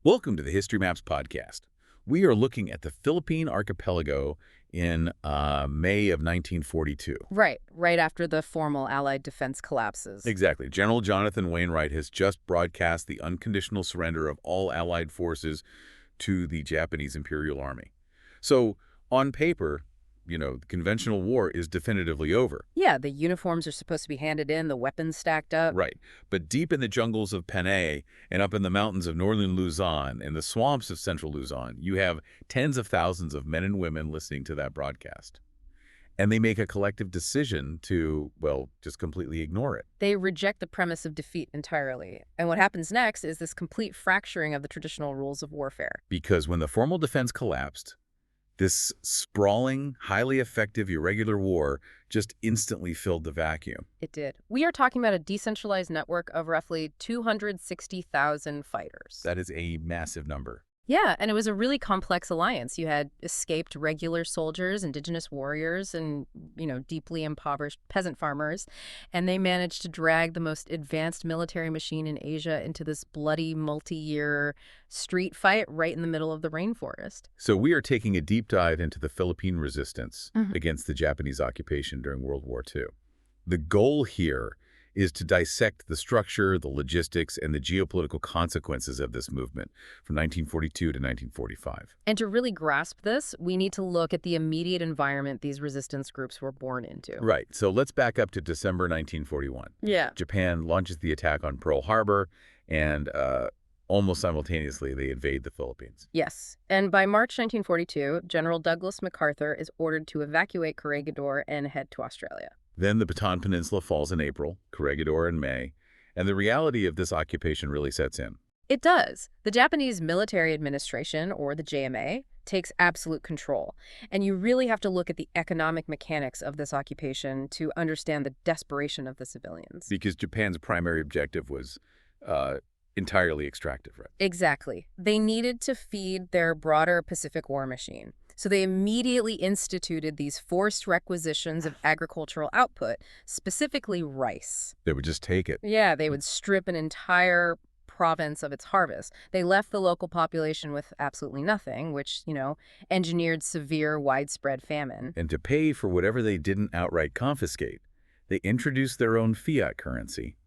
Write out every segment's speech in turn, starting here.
Welcome to the History Maps podcast. We are looking at the Philippine archipelago in May of 1942. Right after the formal Allied defense collapses. Exactly. General Jonathan Wainwright has just broadcast the unconditional surrender of all Allied forces to the Japanese Imperial Army. So, on paper, the conventional war is definitively over. Yeah, the uniforms are supposed to be handed in, the weapons stacked up. Right. But deep in the jungles of Panay and up in the mountains of northern Luzon and the swamps of central Luzon, you have tens of thousands of men and women listening to that broadcast. And they make a collective decision to, well, just completely ignore it. They reject the premise of defeat entirely. And what happens next is this complete fracturing of the traditional rules of warfare. Because when the formal defense collapsed, this sprawling, highly effective, irregular war just instantly filled the vacuum. It did. We are talking about a decentralized network of roughly 260,000 fighters. That is a massive number. Yeah, and it was a really complex alliance. You had escaped regular soldiers, indigenous warriors, and, deeply impoverished peasant farmers. And they managed to drag the most advanced military machine in Asia into this bloody multi-year street fight right in the middle of the rainforest. So we are taking a deep dive into the Philippine resistance against the Japanese occupation during World War II. The goal here is to dissect the structure, the logistics, and the geopolitical consequences of this movement from 1942 to 1945. And to really grasp this, we need to look at the immediate environment these resistance groups were born into. Right. So let's back up to December 1941. Yeah. Japan launches the attack on Pearl Harbor, and almost simultaneously, they invade the Philippines. Yes. And by March 1942, General Douglas MacArthur is ordered to evacuate Corregidor and head to Australia. Then the Bataan Peninsula falls in April, Corregidor in May, and the reality of this occupation really sets in. It does. The Japanese Military Administration, or the JMA, takes absolute control. And you really have to look at the economic mechanics of this occupation to understand the desperation of the civilians. Because Japan's primary objective was entirely extractive, right? Exactly. They needed to feed their broader Pacific War machine. So they immediately instituted these forced requisitions of agricultural output, specifically rice. They would just take it. Yeah, they would strip an entire province of its harvest. They left the local population with absolutely nothing, which, engineered severe, widespread famine. And to pay for whatever they didn't outright confiscate, they introduced their own fiat currency.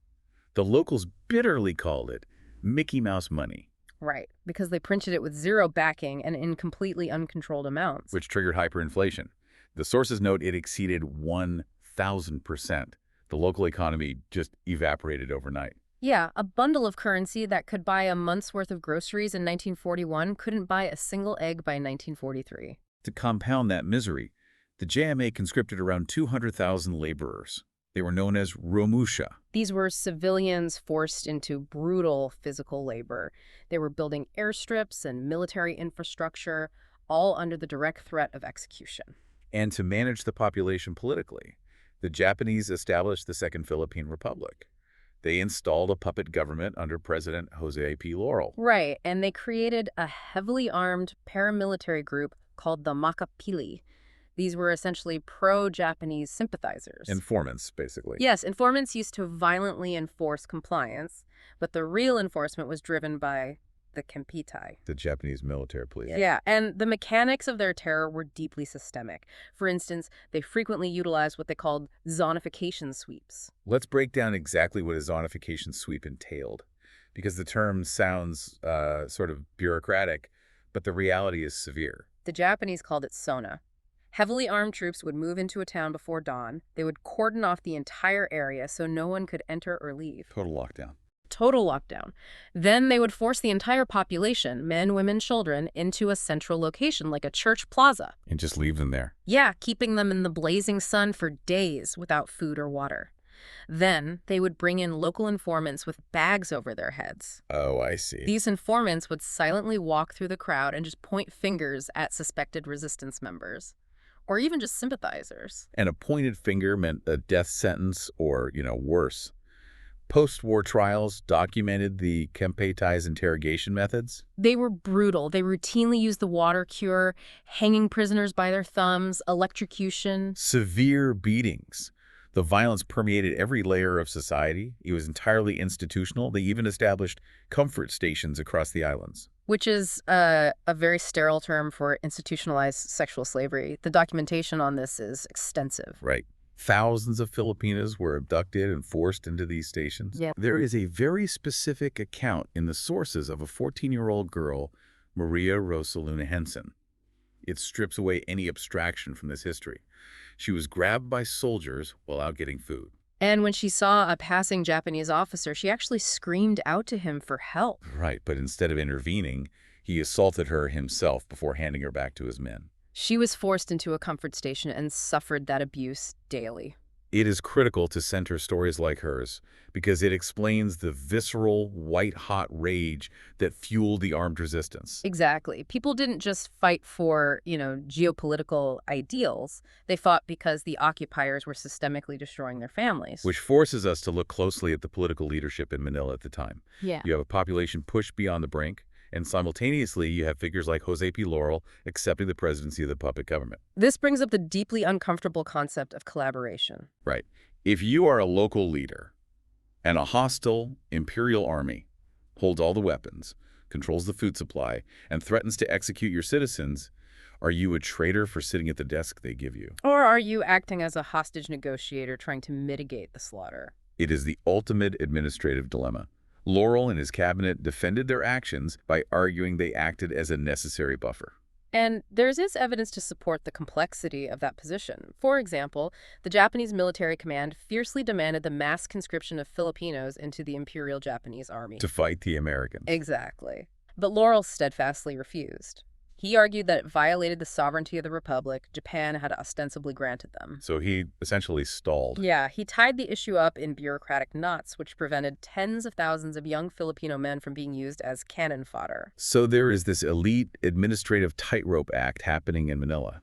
The locals bitterly called it Mickey Mouse money. Right, because they printed it with zero backing and in completely uncontrolled amounts. Which triggered hyperinflation. The sources note it exceeded 1,000%. The local economy just evaporated overnight. Yeah, a bundle of currency that could buy a month's worth of groceries in 1941 couldn't buy a single egg by 1943. To compound that misery, the JMA conscripted around 200,000 laborers. They were known as Romusha. These were civilians forced into brutal physical labor. They were building airstrips and military infrastructure, all under the direct threat of execution. And to manage the population politically, the Japanese established the Second Philippine Republic. They installed a puppet government under President Jose P. Laurel. Right, and they created a heavily armed paramilitary group called the Makapili. These were essentially pro-Japanese sympathizers. Informants, basically. Yes, informants used to violently enforce compliance, but the real enforcement was driven by the Kempitai. The Japanese military police. Yeah, and the mechanics of their terror were deeply systemic. For instance, they frequently utilized what they called zonification sweeps. Let's break down exactly what a zonification sweep entailed, because the term sounds sort of bureaucratic, but the reality is severe. The Japanese called it sona. Heavily armed troops would move into a town before dawn. They would cordon off the entire area so no one could enter or leave. Total lockdown. Total lockdown. Then they would force the entire population, men, women, children, into a central location like a church plaza. And just leave them there. Yeah, keeping them in the blazing sun for days without food or water. Then they would bring in local informants with bags over their heads. Oh, I see. These informants would silently walk through the crowd and just point fingers at suspected resistance members. Or even just sympathizers. And a pointed finger meant a death sentence or, worse. Post-war trials documented the Kempei's interrogation methods. They were brutal. They routinely used the water cure, hanging prisoners by their thumbs, electrocution. Severe beatings. The violence permeated every layer of society. It was entirely institutional. They even established comfort stations across the islands. which is a very sterile term for institutionalized sexual slavery. The documentation on this is extensive. Right. Thousands of Filipinas were abducted and forced into these stations. Yeah. There is a very specific account in the sources of a 14-year-old girl, Maria Rosaluna Henson. It strips away any abstraction from this history. She was grabbed by soldiers while out getting food. And when she saw a passing Japanese officer, she actually screamed out to him for help. Right, but instead of intervening, he assaulted her himself before handing her back to his men. She was forced into a comfort station and suffered that abuse daily. It is critical to center stories like hers because it explains the visceral, white-hot rage that fueled the armed resistance. Exactly. People didn't just fight for, geopolitical ideals. They fought because the occupiers were systemically destroying their families. Which forces us to look closely at the political leadership in Manila at the time. Yeah. You have a population pushed beyond the brink, and simultaneously you have figures like Jose P. Laurel accepting the presidency of the puppet government. This brings up the deeply uncomfortable concept of collaboration. Right. If you are a local leader and a hostile imperial army holds all the weapons, controls the food supply, and threatens to execute your citizens, are you a traitor for sitting at the desk they give you? Or are you acting as a hostage negotiator trying to mitigate the slaughter? It is the ultimate administrative dilemma. Laurel and his cabinet defended their actions by arguing they acted as a necessary buffer. And there is evidence to support the complexity of that position. For example, the Japanese military command fiercely demanded the mass conscription of Filipinos into the Imperial Japanese Army. To fight the Americans. Exactly. But Laurel steadfastly refused. He argued that it violated the sovereignty of the Republic Japan had ostensibly granted them. So he essentially stalled. Yeah, he tied the issue up in bureaucratic knots, which prevented tens of thousands of young Filipino men from being used as cannon fodder. So there is this elite administrative tightrope act happening in Manila.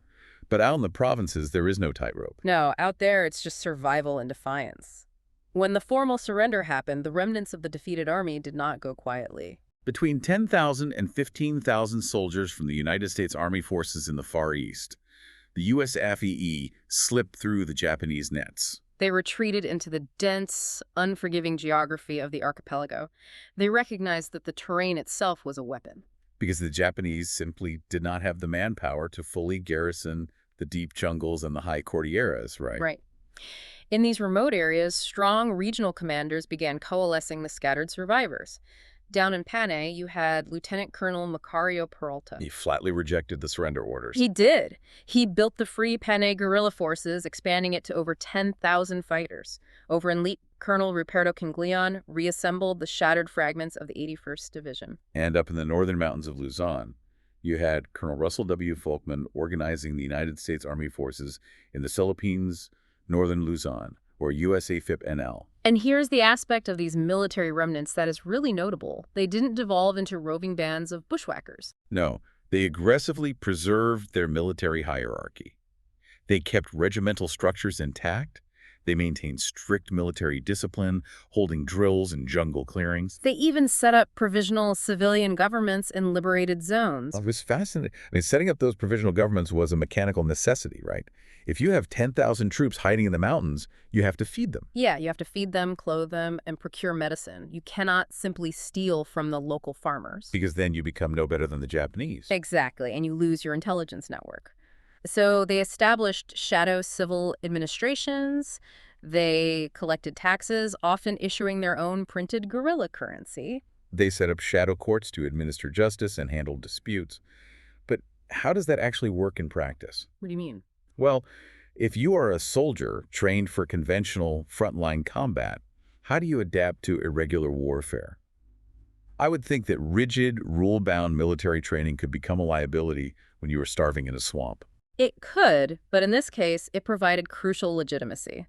But out in the provinces, there is no tightrope. No, out there, it's just survival and defiance. When the formal surrender happened, the remnants of the defeated army did not go quietly. Between 10,000 and 15,000 soldiers from the United States Army forces in the Far East, the U.S. FEE slipped through the Japanese nets. They retreated into the dense, unforgiving geography of the archipelago. They recognized that the terrain itself was a weapon. Because the Japanese simply did not have the manpower to fully garrison the deep jungles and the high Cordilleras, right? Right. In these remote areas, strong regional commanders began coalescing the scattered survivors. Down in Panay, you had Lieutenant Colonel Macario Peralta. He flatly rejected the surrender orders. He did. He built the Free Panay guerrilla forces, expanding it to over 10,000 fighters. Over in Leet, Colonel Ruperto Canglion reassembled the shattered fragments of the 81st Division. And up in the northern mountains of Luzon, you had Colonel Russell W. Folkman organizing the United States Army forces in the Philippines, northern Luzon, or USAFIP-NL. And here's the aspect of these military remnants that is really notable. They didn't devolve into roving bands of bushwhackers. No, they aggressively preserved their military hierarchy. They kept regimental structures intact. They maintained strict military discipline, holding drills in jungle clearings. They even set up provisional civilian governments in liberated zones. It was fascinating. Setting up those provisional governments was a mechanical necessity, right? If you have 10,000 troops hiding in the mountains, you have to feed them. Yeah, you have to feed them, clothe them, and procure medicine. You cannot simply steal from the local farmers. Because then you become no better than the Japanese. Exactly, and you lose your intelligence network. So they established shadow civil administrations. They collected taxes, often issuing their own printed guerrilla currency. They set up shadow courts to administer justice and handle disputes. But how does that actually work in practice? What do you mean? Well, if you are a soldier trained for conventional frontline combat, how do you adapt to irregular warfare? I would think that rigid, rule-bound military training could become a liability when you were starving in a swamp. It could, but in this case, it provided crucial legitimacy.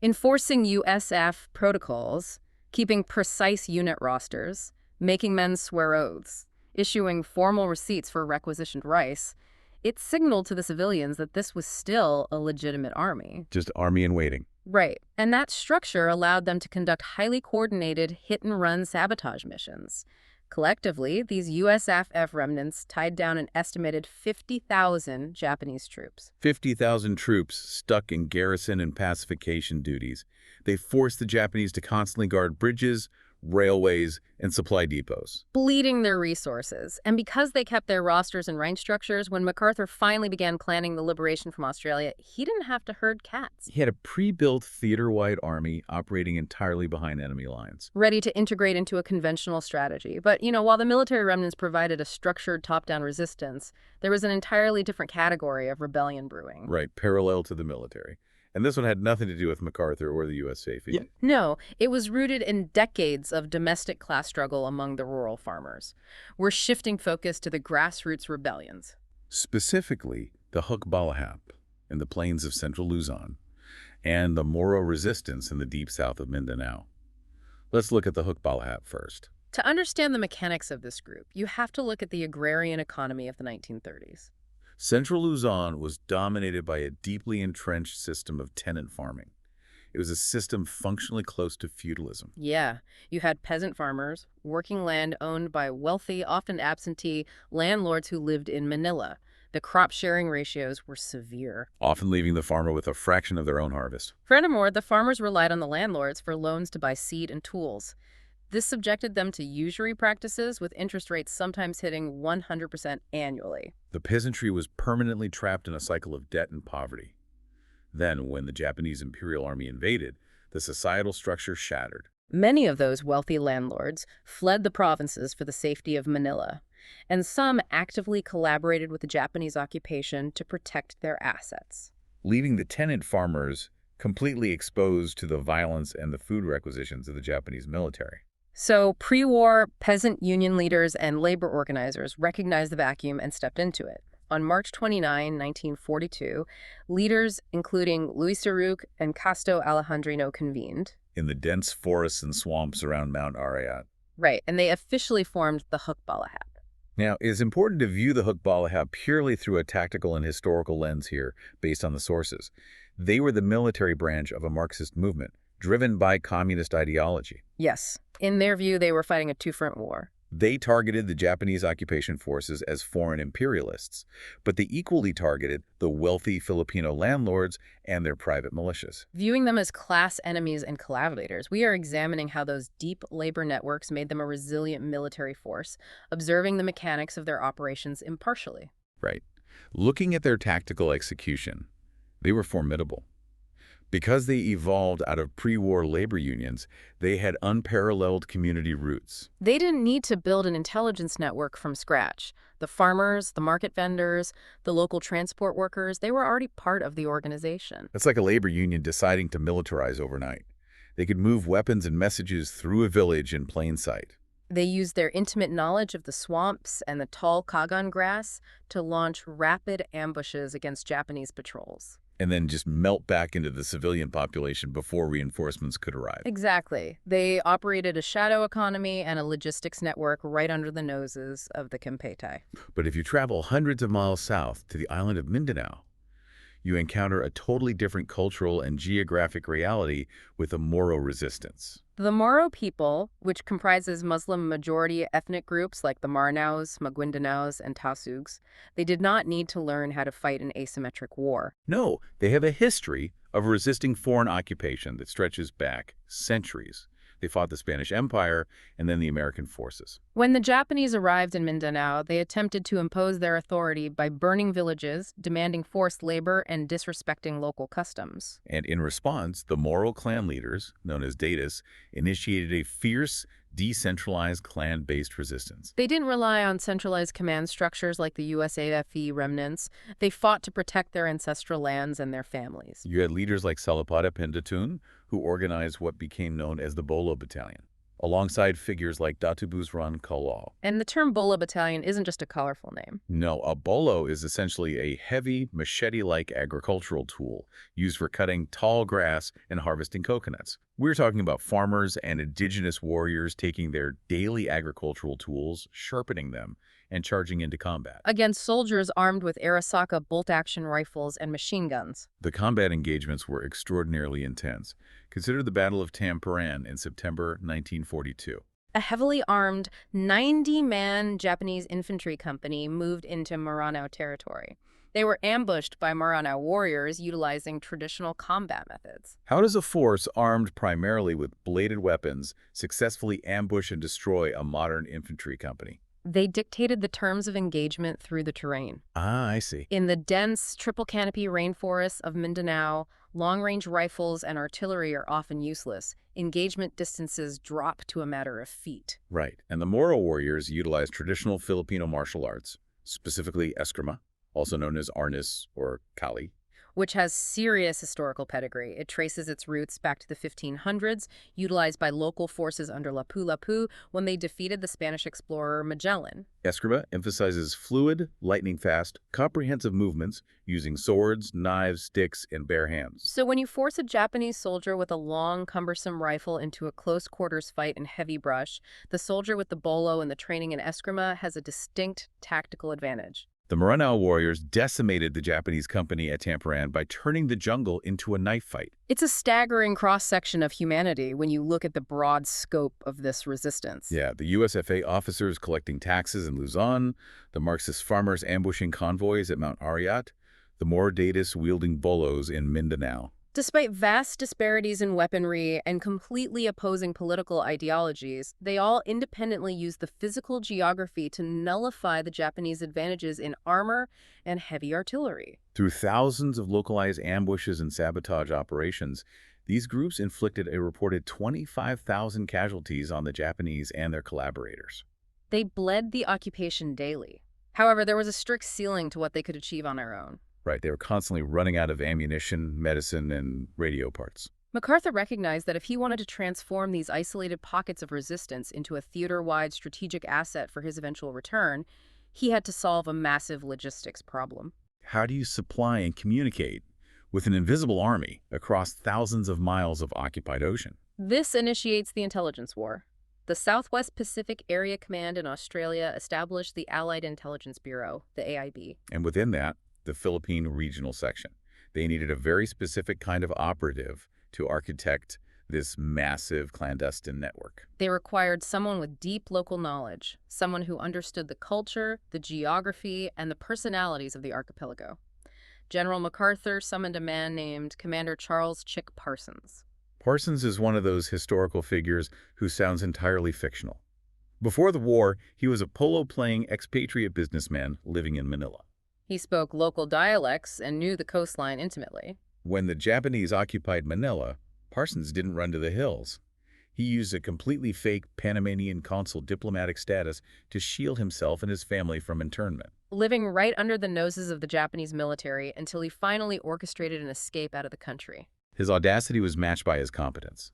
Enforcing USF protocols, keeping precise unit rosters, making men swear oaths, issuing formal receipts for requisitioned rice, it signaled to the civilians that this was still a legitimate army. Just army in waiting. Right. And that structure allowed them to conduct highly coordinated hit-and-run sabotage missions. Collectively, these USFF remnants tied down an estimated 50,000 Japanese troops. 50,000 troops stuck in garrison and pacification duties. They forced the Japanese to constantly guard bridges, railways, and supply depots. Bleeding their resources. And because they kept their rosters and rank structures, when MacArthur finally began planning the liberation from Australia, he didn't have to herd cats. He had a pre-built theater-wide army operating entirely behind enemy lines. Ready to integrate into a conventional strategy. But, while the military remnants provided a structured top-down resistance, there was an entirely different category of rebellion brewing. Right, parallel to the military. And this one had nothing to do with MacArthur or the U.S. safety. Yeah. No, it was rooted in decades of domestic class struggle among the rural farmers. We're shifting focus to the grassroots rebellions. Specifically, the Hukbalahap in the plains of central Luzon and the Moro resistance in the deep south of Mindanao. Let's look at the Hukbalahap first. To understand the mechanics of this group, you have to look at the agrarian economy of the 1930s. Central Luzon was dominated by a deeply entrenched system of tenant farming. It was a system functionally close to feudalism. Yeah, you had peasant farmers, working land owned by wealthy, often absentee, landlords who lived in Manila. The crop-sharing ratios were severe, Often leaving the farmer with a fraction of their own harvest. Furthermore, the farmers relied on the landlords for loans to buy seed and tools. This subjected them to usury practices, with interest rates sometimes hitting 100% annually. The peasantry was permanently trapped in a cycle of debt and poverty. Then, when the Japanese Imperial Army invaded, the societal structure shattered. Many of those wealthy landlords fled the provinces for the safety of Manila, and some actively collaborated with the Japanese occupation to protect their assets. Leaving the tenant farmers completely exposed to the violence and the food requisitions of the Japanese military. So, pre-war, peasant union leaders and labor organizers recognized the vacuum and stepped into it. On March 29, 1942, leaders including Luis Saruc and Casto Alejandrino convened. In the dense forests and swamps around Mount Arayat. Right, and they officially formed the Hukbalahap. Now, it is important to view the Hukbalahap purely through a tactical and historical lens here, based on the sources. They were the military branch of a Marxist movement, driven by communist ideology. Yes. In their view, they were fighting a two-front war. They targeted the Japanese occupation forces as foreign imperialists, but they equally targeted the wealthy Filipino landlords and their private militias. Viewing them as class enemies and collaborators, we are examining how those deep labor networks made them a resilient military force, observing the mechanics of their operations impartially. Right. Looking at their tactical execution, they were formidable. Because they evolved out of pre-war labor unions, they had unparalleled community roots. They didn't need to build an intelligence network from scratch. The farmers, the market vendors, the local transport workers, they were already part of the organization. That's like a labor union deciding to militarize overnight. They could move weapons and messages through a village in plain sight. They used their intimate knowledge of the swamps and the tall kagan grass to launch rapid ambushes against Japanese patrols. And then just melt back into the civilian population before reinforcements could arrive. Exactly. They operated a shadow economy and a logistics network right under the noses of the Kempeitai. But if you travel hundreds of miles south to the island of Mindanao, you encounter a totally different cultural and geographic reality with the Moro resistance. The Moro people, which comprises Muslim-majority ethnic groups like the Maranaos, Maguindanaos, and Tasugs, they did not need to learn how to fight an asymmetric war. No, they have a history of resisting foreign occupation that stretches back centuries. They fought the Spanish Empire and then the American forces. When the Japanese arrived in Mindanao, they attempted to impose their authority by burning villages, demanding forced labor, and disrespecting local customs. And in response, the Moro clan leaders, known as Datas, initiated a fierce, decentralized clan-based resistance. They didn't rely on centralized command structures like the USAFE remnants. They fought to protect their ancestral lands and their families. You had leaders like Salapada Pendatun, who organized what became known as the Bolo Battalion, alongside figures like Datubuzran Kalal. And the term Bolo Battalion isn't just a colorful name. No, a bolo is essentially a heavy, machete-like agricultural tool used for cutting tall grass and harvesting coconuts. We're talking about farmers and indigenous warriors taking their daily agricultural tools, sharpening them, and charging into combat. Against soldiers armed with Arasaka bolt-action rifles and machine guns. The combat engagements were extraordinarily intense. Consider the Battle of Tamparan in September 1942. A heavily armed 90-man Japanese infantry company moved into Maranao territory. They were ambushed by Moro warriors utilizing traditional combat methods. How does a force armed primarily with bladed weapons successfully ambush and destroy a modern infantry company? They dictated the terms of engagement through the terrain. Ah, I see. In the dense, triple canopy rainforests of Mindanao, long-range rifles and artillery are often useless. Engagement distances drop to a matter of feet. Right. And the Moro warriors utilized traditional Filipino martial arts, specifically eskrima, also known as arnis or kali. Which has serious historical pedigree. It traces its roots back to the 1500s, utilized by local forces under Lapu-Lapu when they defeated the Spanish explorer Magellan. Eskrima emphasizes fluid, lightning-fast, comprehensive movements using swords, knives, sticks, and bare hands. So when you force a Japanese soldier with a long, cumbersome rifle into a close-quarters fight in heavy brush, the soldier with the bolo and the training in eskrima has a distinct tactical advantage. The Moro warriors decimated the Japanese company at Tamparan by turning the jungle into a knife fight. It's a staggering cross-section of humanity when you look at the broad scope of this resistance. Yeah, the USFA officers collecting taxes in Luzon, the Marxist farmers ambushing convoys at Mount Arayat, the Morodatus wielding bolos in Mindanao. Despite vast disparities in weaponry and completely opposing political ideologies, they all independently used the physical geography to nullify the Japanese advantages in armor and heavy artillery. Through thousands of localized ambushes and sabotage operations, these groups inflicted a reported 25,000 casualties on the Japanese and their collaborators. They bled the occupation daily. However, there was a strict ceiling to what they could achieve on their own. Right, they were constantly running out of ammunition, medicine, and radio parts. MacArthur recognized that if he wanted to transform these isolated pockets of resistance into a theater-wide strategic asset for his eventual return, he had to solve a massive logistics problem. How do you supply and communicate with an invisible army across thousands of miles of occupied ocean? This initiates the intelligence war. The Southwest Pacific Area Command in Australia established the Allied Intelligence Bureau, the AIB. And within that, the Philippine regional section. They needed a very specific kind of operative to architect this massive clandestine network. They required someone with deep local knowledge, someone who understood the culture, the geography, and the personalities of the archipelago. General MacArthur summoned a man named Commander Charles Chick Parsons. Parsons is one of those historical figures who sounds entirely fictional. Before the war, he was a polo-playing expatriate businessman living in Manila. He spoke local dialects and knew the coastline intimately. When the Japanese occupied Manila, Parsons didn't run to the hills. He used a completely fake Panamanian consul diplomatic status to shield himself and his family from internment. Living right under the noses of the Japanese military until he finally orchestrated an escape out of the country. His audacity was matched by his competence.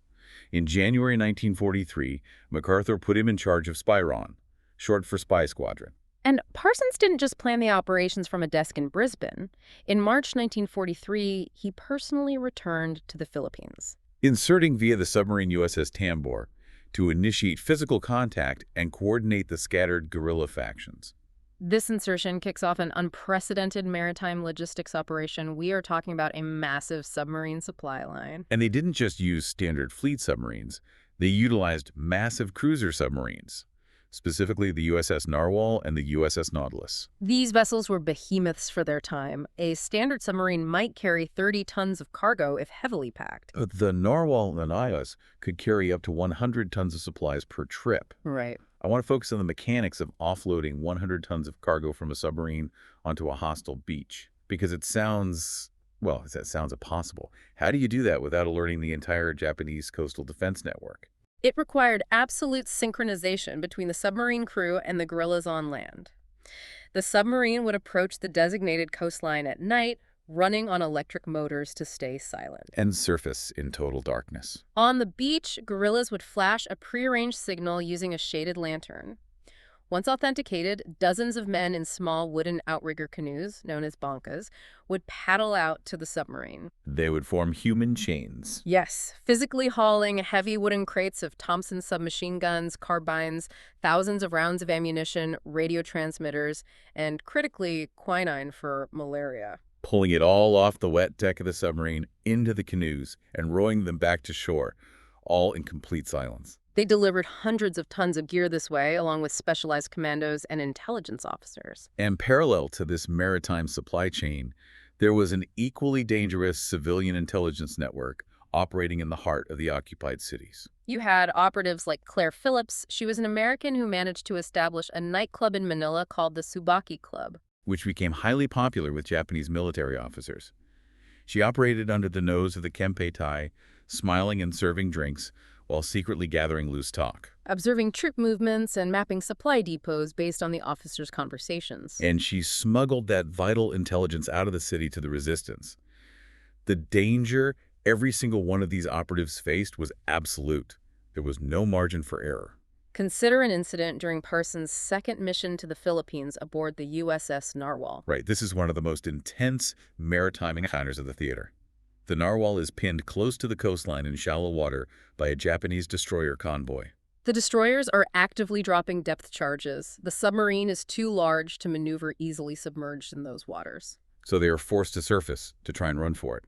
In January 1943, MacArthur put him in charge of Spyron, short for Spy Squadron. And Parsons didn't just plan the operations from a desk in Brisbane. In March 1943, he personally returned to the Philippines, Inserting via the submarine USS Tambor to initiate physical contact and coordinate the scattered guerrilla factions. This insertion kicks off an unprecedented maritime logistics operation. We are talking about a massive submarine supply line. And they didn't just use standard fleet submarines. They utilized massive cruiser submarines, specifically the USS Narwhal and the USS Nautilus. These vessels were behemoths for their time. A standard submarine might carry 30 tons of cargo if heavily packed. The Narwhal and the Nautilus could carry up to 100 tons of supplies per trip. Right. I want to focus on the mechanics of offloading 100 tons of cargo from a submarine onto a hostile beach, because it sounds, well, that sounds impossible. How do you do that without alerting the entire Japanese coastal defense network? It required absolute synchronization between the submarine crew and the guerrillas on land. The submarine would approach the designated coastline at night, running on electric motors to stay silent. And surface in total darkness. On the beach, guerrillas would flash a prearranged signal using a shaded lantern. Once authenticated, dozens of men in small wooden outrigger canoes, known as bankas, would paddle out to the submarine. They would form human chains. Yes, physically hauling heavy wooden crates of Thompson submachine guns, carbines, thousands of rounds of ammunition, radio transmitters, and critically, quinine for malaria. Pulling it all off the wet deck of the submarine into the canoes and rowing them back to shore, all in complete silence. They delivered hundreds of tons of gear this way, along with specialized commandos and intelligence officers. And parallel to this maritime supply chain, there was an equally dangerous civilian intelligence network operating in the heart of the occupied cities, You had operatives like Claire Phillips. She was an American who managed to establish a nightclub in Manila called the Subaki Club. which became highly popular with Japanese military officers. She operated under the nose of the Kempeitai, smiling and serving drinks while secretly gathering loose talk. Observing troop movements and mapping supply depots based on the officers' conversations. And she smuggled that vital intelligence out of the city to the resistance. The danger every single one of these operatives faced was absolute. There was no margin for error. Consider an incident during Parsons' second mission to the Philippines aboard the USS Narwhal. Right, this is one of the most intense maritime encounters of the theater. The Narwhal is pinned close to the coastline in shallow water by a Japanese destroyer convoy. The destroyers are actively dropping depth charges. The submarine is too large to maneuver easily submerged in those waters. So they are forced to surface to try and run for it.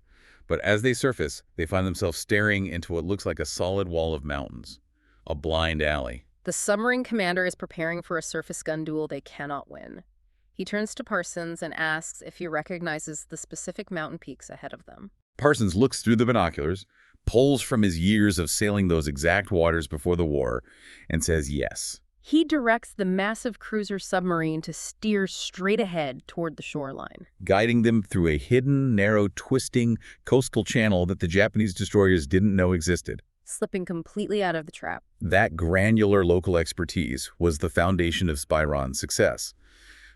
But as they surface, they find themselves staring into what looks like a solid wall of mountains, a blind alley. The submarine commander is preparing for a surface gun duel they cannot win. He turns to Parsons and asks if he recognizes the specific mountain peaks ahead of them. Parsons looks through the binoculars, pulls from his years of sailing those exact waters before the war, and says yes. He directs the massive cruiser submarine to steer straight ahead toward the shoreline, Guiding them through a hidden, narrow, twisting coastal channel that the Japanese destroyers didn't know existed. slipping completely out of the trap. That granular local expertise was the foundation of Spyron's success.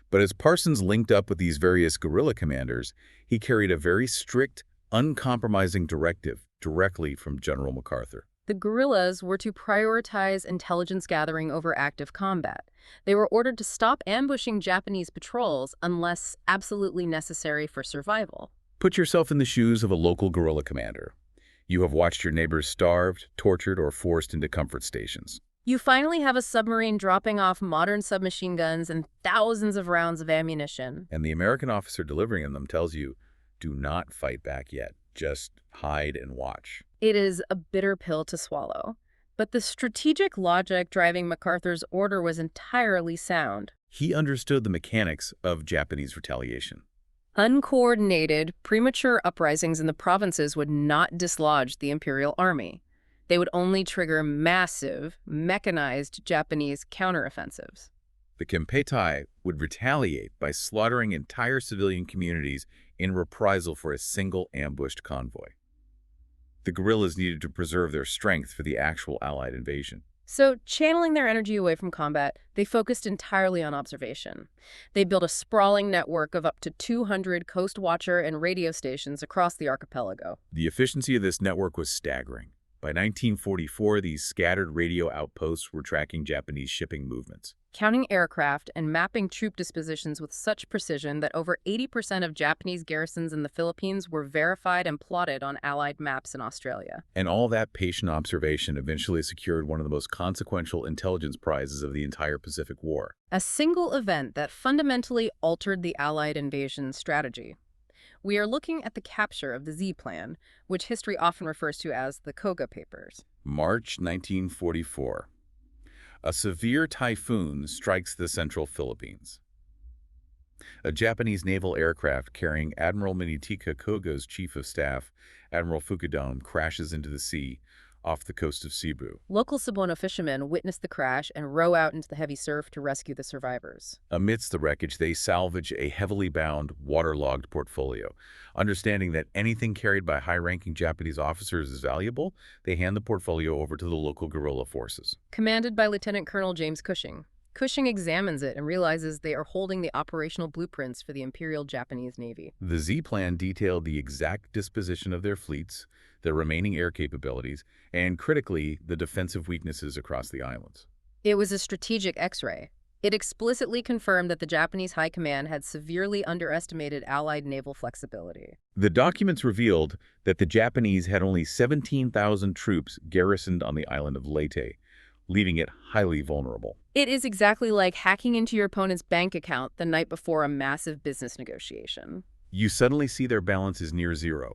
But as Parsons linked up with these various guerrilla commanders, he carried a very strict, uncompromising directive directly from General MacArthur. The guerrillas were to prioritize intelligence gathering over active combat. They were ordered to stop ambushing Japanese patrols unless absolutely necessary for survival. Put yourself in the shoes of a local guerrilla commander. You have watched your neighbors starved, tortured, or forced into comfort stations. You finally have a submarine dropping off modern submachine guns and thousands of rounds of ammunition. And the American officer delivering them tells you, do not fight back yet. Just hide and watch. It is a bitter pill to swallow. But the strategic logic driving MacArthur's order was entirely sound. He understood the mechanics of Japanese retaliation. Uncoordinated, premature uprisings in the provinces would not dislodge the Imperial Army. They would only trigger massive, mechanized Japanese counteroffensives. The Kempeitai would retaliate by slaughtering entire civilian communities in reprisal for a single ambushed convoy. The guerrillas needed to preserve their strength for the actual Allied invasion. So, channeling their energy away from combat, they focused entirely on observation. They built a sprawling network of up to 200 coast watcher and radio stations across the archipelago. The efficiency of this network was staggering. By 1944, these scattered radio outposts were tracking Japanese shipping movements, Counting aircraft and mapping troop dispositions with such precision that over 80% of Japanese garrisons in the Philippines were verified and plotted on Allied maps in Australia. and all that patient observation eventually secured one of the most consequential intelligence prizes of the entire Pacific War. A single event that fundamentally altered the Allied invasion strategy. We are looking at the capture of the Z Plan, which history often refers to as the Koga Papers. March 1944. A severe typhoon strikes the central Philippines. A Japanese naval aircraft carrying Admiral Minitika Koga's chief of staff, Admiral Fukudome, crashes into the sea off the coast of Cebu. Local Cebuano fishermen witness the crash and row out into the heavy surf to rescue the survivors. Amidst the wreckage, they salvage a heavily bound, waterlogged portfolio. Understanding that anything carried by high-ranking Japanese officers is valuable, they hand the portfolio over to the local guerrilla forces. Commanded by Lieutenant Colonel James Cushing. Cushing examines it and realizes they are holding the operational blueprints for the Imperial Japanese Navy. The Z Plan detailed the exact disposition of their fleets, their remaining air capabilities, and critically, the defensive weaknesses across the islands. It was a strategic X-ray. It explicitly confirmed that the Japanese High Command had severely underestimated Allied naval flexibility. The documents revealed that the Japanese had only 17,000 troops garrisoned on the island of Leyte, leaving it highly vulnerable. It is exactly like hacking into your opponent's bank account the night before a massive business negotiation. You suddenly see their balance is near zero.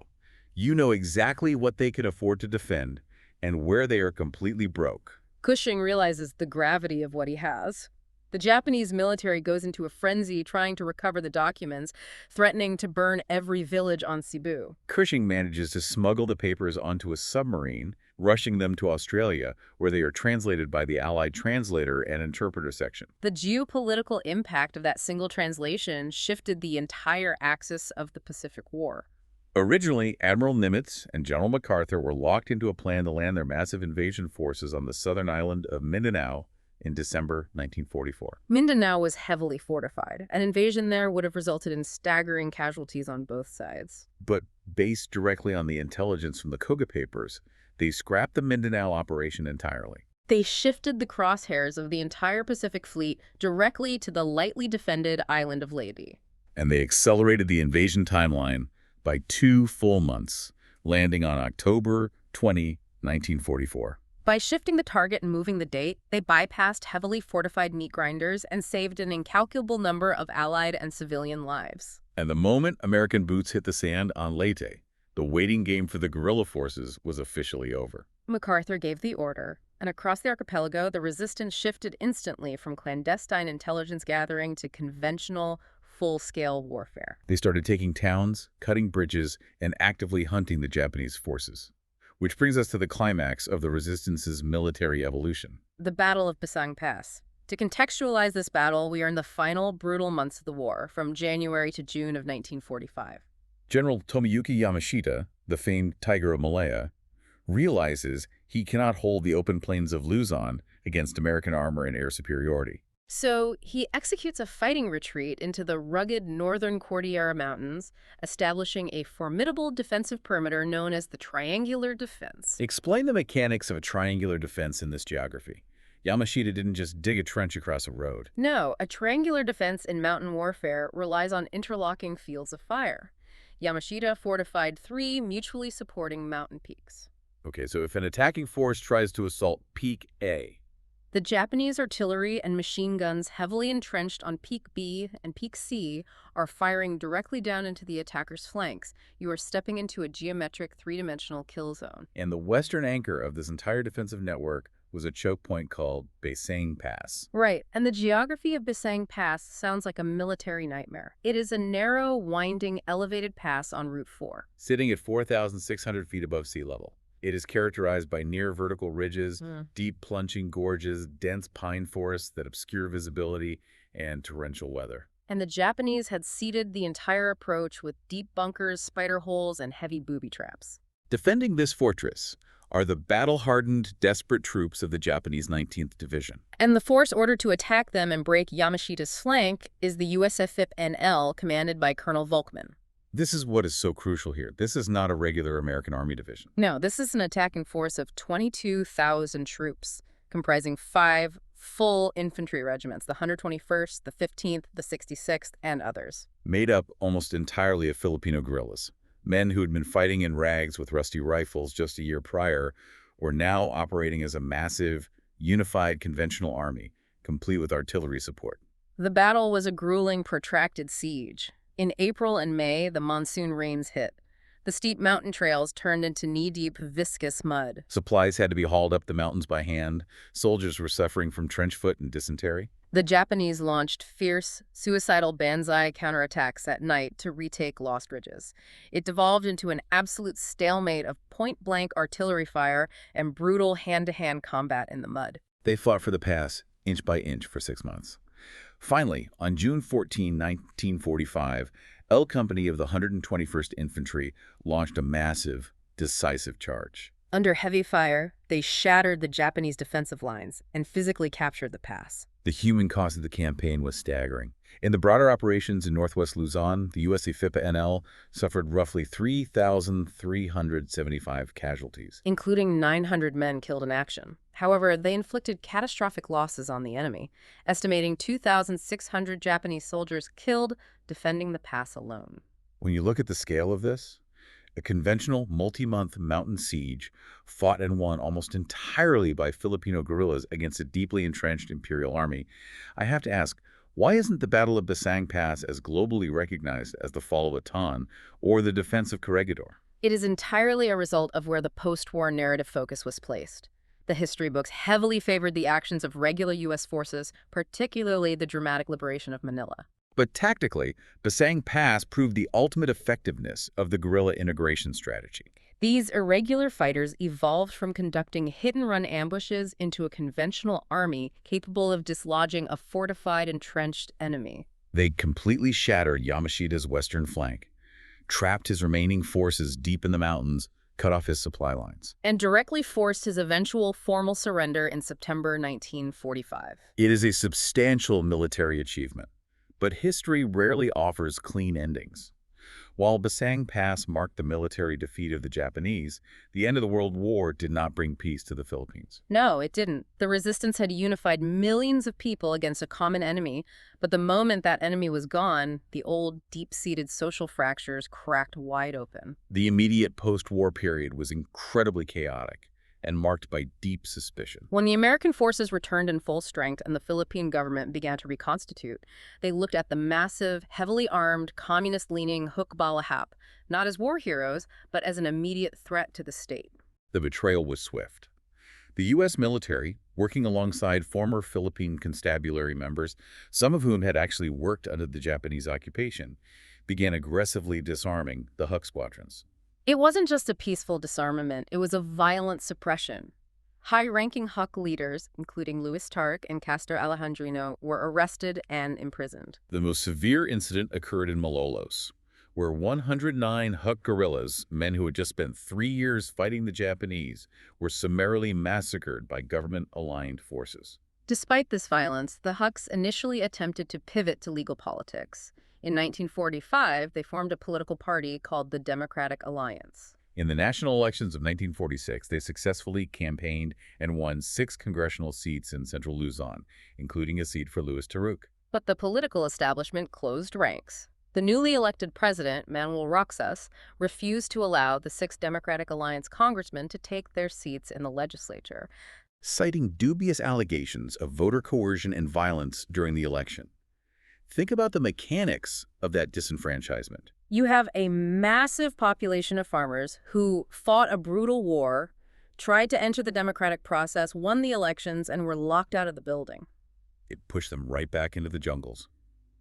You know exactly what they can afford to defend and where they are completely broke. Cushing realizes the gravity of what he has. The Japanese military goes into a frenzy trying to recover the documents, threatening to burn every village on Cebu. Cushing manages to smuggle the papers onto a submarine, rushing them to Australia, where they are translated by the Allied translator and interpreter section. The geopolitical impact of that single translation shifted the entire axis of the Pacific War. Originally, Admiral Nimitz and General MacArthur were locked into a plan to land their massive invasion forces on the southern island of Mindanao in December 1944. Mindanao was heavily fortified. An invasion there would have resulted in staggering casualties on both sides. But based directly on the intelligence from the Koga papers, they scrapped the Mindanao operation entirely. They shifted the crosshairs of the entire Pacific Fleet directly to the lightly defended island of Leyte. And they accelerated the invasion timeline by 2 full months, landing on October 20, 1944. By shifting the target and moving the date, they bypassed heavily fortified meat grinders and saved an incalculable number of Allied and civilian lives. And the moment American boots hit the sand on Leyte, the waiting game for the guerrilla forces was officially over. MacArthur gave the order, and across the archipelago, the resistance shifted instantly from clandestine intelligence gathering to conventional, full-scale warfare. They started taking towns, cutting bridges, and actively hunting the Japanese forces. Which brings us to the climax of the resistance's military evolution. The Battle of Basang Pass. To contextualize this battle, we are in the final brutal months of the war, from January to June of 1945. General Tomoyuki Yamashita, the famed Tiger of Malaya, realizes he cannot hold the open plains of Luzon against American armor and air superiority. So he executes a fighting retreat into the rugged northern Cordillera Mountains, establishing a formidable defensive perimeter known as the Triangular Defense. Explain the mechanics of a triangular defense in this geography. Yamashita didn't just dig a trench across a road. No, a triangular defense in mountain warfare relies on interlocking fields of fire. Yamashita fortified 3 mutually supporting mountain peaks. Okay, so if an attacking force tries to assault Peak A, the Japanese artillery and machine guns heavily entrenched on Peak B and Peak C are firing directly down into the attacker's flanks. You are stepping into a geometric 3-dimensional kill zone. And the western anchor of this entire defensive network was a choke point called Basang Pass. Right, and the geography of Basang Pass sounds like a military nightmare. It is a narrow, winding, elevated pass on Route 4. Sitting at 4,600 feet above sea level. It is characterized by near-vertical ridges, deep plunging gorges, dense pine forests that obscure visibility, and torrential weather. And the Japanese had seeded the entire approach with deep bunkers, spider holes, and heavy booby traps. Defending this fortress are the battle-hardened, desperate troops of the Japanese 19th Division. And the force ordered to attack them and break Yamashita's flank is the USFIP-NL, commanded by Colonel Volkmann. This is what is so crucial here. This is not a regular American Army division. No, this is an attacking force of 22,000 troops, comprising 5 full infantry regiments, the 121st, the 15th, the 66th, and others. Made up almost entirely of Filipino guerrillas. Men who had been fighting in rags with rusty rifles just a year prior were now operating as a massive, unified conventional army, complete with artillery support. The battle was a grueling, protracted siege. In April and May, the monsoon rains hit. The steep mountain trails turned into knee-deep, viscous mud. Supplies had to be hauled up the mountains by hand. Soldiers were suffering from trench foot and dysentery. The Japanese launched fierce, suicidal banzai counterattacks at night to retake lost ridges. It devolved into an absolute stalemate of point-blank artillery fire and brutal hand-to-hand combat in the mud. They fought for the pass, inch by inch, for 6 months. Finally, on June 14, 1945, L Company of the 121st Infantry launched a massive, decisive charge. Under heavy fire, they shattered the Japanese defensive lines and physically captured the pass. The human cost of the campaign was staggering. In the broader operations in northwest Luzon, the USAFIPA-NL suffered roughly 3,375 casualties, including 900 men killed in action. However, they inflicted catastrophic losses on the enemy, estimating 2,600 Japanese soldiers killed defending the pass alone. When you look at the scale of this, a conventional multi-month mountain siege fought and won almost entirely by Filipino guerrillas against a deeply entrenched imperial army, I have to ask, why isn't the Battle of Basang Pass as globally recognized as the Fall of Bataan or the defense of Corregidor? It is entirely a result of where the post-war narrative focus was placed. The history books heavily favored the actions of regular U.S. forces, particularly the dramatic liberation of Manila. But tactically, Basang Pass proved the ultimate effectiveness of the guerrilla integration strategy. These irregular fighters evolved from conducting hit-and-run ambushes into a conventional army capable of dislodging a fortified, entrenched enemy. They completely shattered Yamashita's western flank, trapped his remaining forces deep in the mountains, cut off his supply lines. And directly forced his eventual formal surrender in September 1945. It is a substantial military achievement, but history rarely offers clean endings. While Basang Pass marked the military defeat of the Japanese, the end of the World War did not bring peace to the Philippines. No, it didn't. The resistance had unified millions of people against a common enemy, but the moment that enemy was gone, the old, deep-seated social fractures cracked wide open. The immediate post-war period was incredibly chaotic and marked by deep suspicion. When the American forces returned in full strength and the Philippine government began to reconstitute, they looked at the massive, heavily armed, communist-leaning Hukbalahap, not as war heroes, but as an immediate threat to the state. The betrayal was swift. The U.S. military, working alongside former Philippine constabulary members, some of whom had actually worked under the Japanese occupation, began aggressively disarming the Huk squadrons. It wasn't just a peaceful disarmament, it was a violent suppression. High-ranking Huk leaders, including Luis Tarc and Castor Alejandrino, were arrested and imprisoned. The most severe incident occurred in Malolos, where 109 Huk guerrillas, men who had just spent 3 years fighting the Japanese, were summarily massacred by government-aligned forces. Despite this violence, the Huks initially attempted to pivot to legal politics. In 1945, they formed a political party called the Democratic Alliance. In the national elections of 1946, they successfully campaigned and won 6 congressional seats in central Luzon, including a seat for Luis Taruk. But the political establishment closed ranks. The newly elected president, Manuel Roxas, refused to allow the 6 Democratic Alliance congressmen to take their seats in the legislature, citing dubious allegations of voter coercion and violence during the election. Think about the mechanics of that disenfranchisement. You have a massive population of farmers who fought a brutal war, tried to enter the democratic process, won the elections, and were locked out of the building. It pushed them right back into the jungles.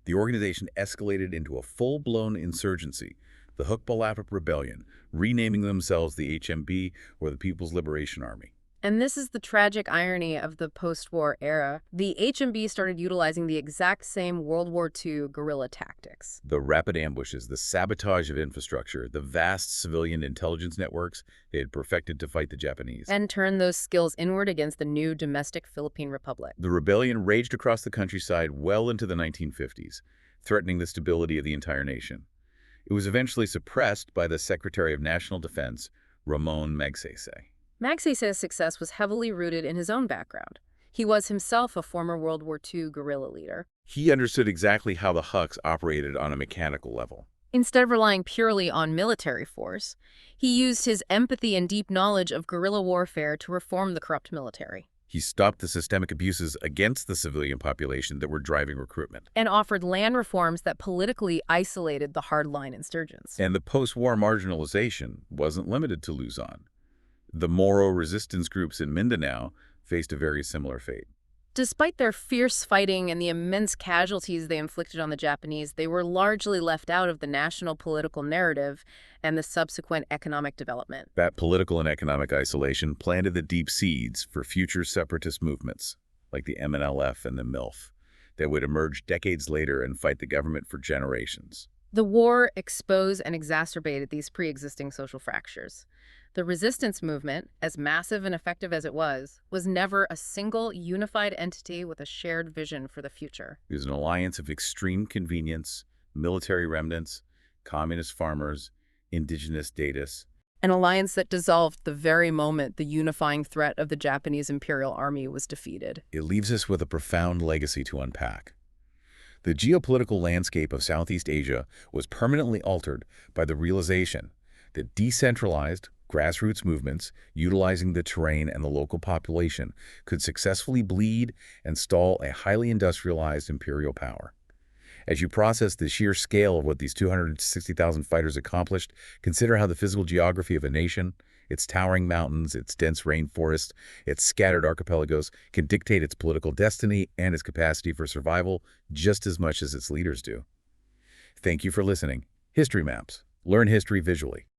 The organization escalated into a full-blown insurgency, the Hukbalahap Rebellion, renaming themselves the HMB, or the People's Liberation Army. And this is the tragic irony of the post-war era. The HMB started utilizing the exact same World War II guerrilla tactics. The rapid ambushes, the sabotage of infrastructure, the vast civilian intelligence networks they had perfected to fight the Japanese. And turned those skills inward against the new domestic Philippine Republic. The rebellion raged across the countryside well into the 1950s, threatening the stability of the entire nation. It was eventually suppressed by the Secretary of National Defense, Ramon Magsaysay. Magsay's success was heavily rooted in his own background. He was himself a former World War II guerrilla leader. He understood exactly how the Huks operated on a mechanical level. Instead of relying purely on military force, he used his empathy and deep knowledge of guerrilla warfare to reform the corrupt military. He stopped the systemic abuses against the civilian population that were driving recruitment. And offered land reforms that politically isolated the hardline insurgents. And the post-war marginalization wasn't limited to Luzon. The Moro resistance groups in Mindanao faced a very similar fate. Despite their fierce fighting and the immense casualties they inflicted on the Japanese, they were largely left out of the national political narrative and the subsequent economic development. That political and economic isolation planted the deep seeds for future separatist movements, like the MNLF and the MILF, that would emerge decades later and fight the government for generations. The war exposed and exacerbated these pre-existing social fractures. The resistance movement, as massive and effective as it was never a single unified entity with a shared vision for the future. It was an alliance of extreme convenience, military remnants, communist farmers, indigenous datas. An alliance that dissolved the very moment the unifying threat of the Japanese Imperial Army was defeated. It leaves us with a profound legacy to unpack. The geopolitical landscape of Southeast Asia was permanently altered by the realization that decentralized, grassroots movements, utilizing the terrain and the local population, could successfully bleed and stall a highly industrialized imperial power. As you process the sheer scale of what these 260,000 fighters accomplished, consider how the physical geography of a nation, Its towering mountains, its dense rainforest, its scattered archipelagos can dictate its political destiny and its capacity for survival just as much as its leaders do. Thank you for listening. History Maps. Learn history visually.